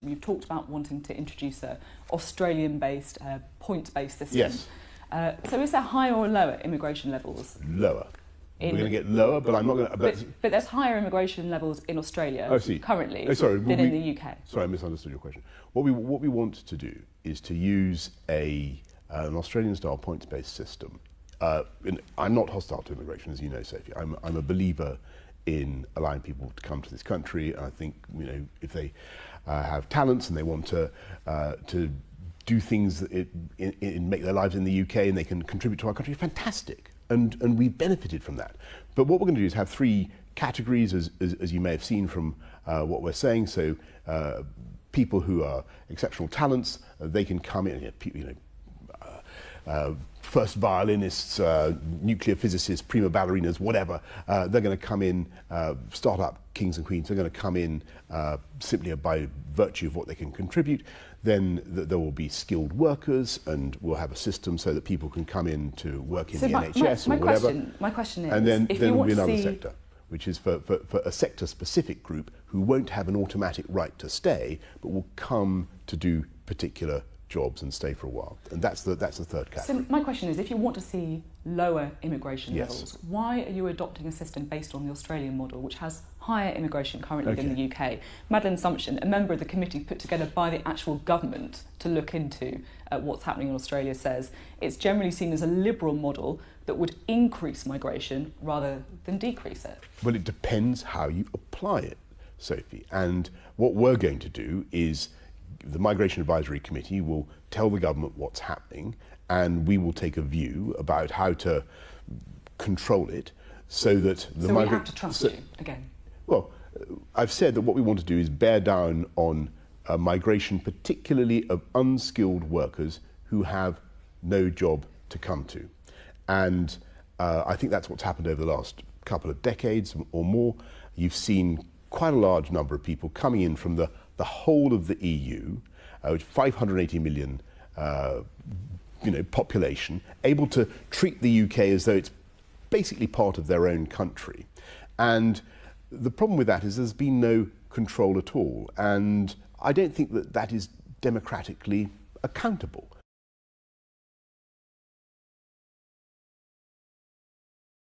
You've talked about wanting to introduce a Australian-based, point-based system. Yes. So is there higher or lower immigration levels? Lower. We're going to get lower, but I'm not going to... But there's higher immigration levels in Australia currently than in the UK. Sorry, I misunderstood your question. What we want to do is to use an Australian-style points-based system. I'm not hostile to immigration, as you know, Sophie. I'm a believer in allowing people to come to this country. And I think, you know, if they have talents and they want to do things that make their lives in the UK and they can contribute to our country, fantastic. And we've benefited from that. But what we're going to do is have three categories, as you may have seen from what we're saying. So people who are exceptional talents, they can come in, first violinists, nuclear physicists, prima ballerinas, whatever. They're going to come in, start-up kings and queens. They're going to come in simply by virtue of what they can contribute. Then there will be skilled workers, and we'll have a system so that people can come in to work in the NHS or whatever. My question is, and then there will be another sector, which is for a sector-specific group who won't have an automatic right to stay, but will come to do particular jobs and stay for a while. And that's the third category. So my question is, if you want to see lower immigration levels, why are you adopting a system based on the Australian model, which has higher immigration currently than the UK? Madeleine Sumption, a member of the committee put together by the actual government to look into what's happening in Australia, says it's generally seen as a liberal model that would increase migration rather than decrease it. Well, it depends how you apply it, Sophie. And what we're going to do is the Migration Advisory Committee will tell the government what's happening, and we will take a view about how to control it so that the So we have to trust you, again? Well, I've said that what we want to do is bear down on migration, particularly of unskilled workers who have no job to come to. And I think that's what's happened over the last couple of decades or more. You've seen quite a large number of people coming in from the whole of the EU, with 580 million population, able to treat the UK as though it's basically part of their own country. And the problem with that is there's been no control at all. And I don't think that is democratically accountable.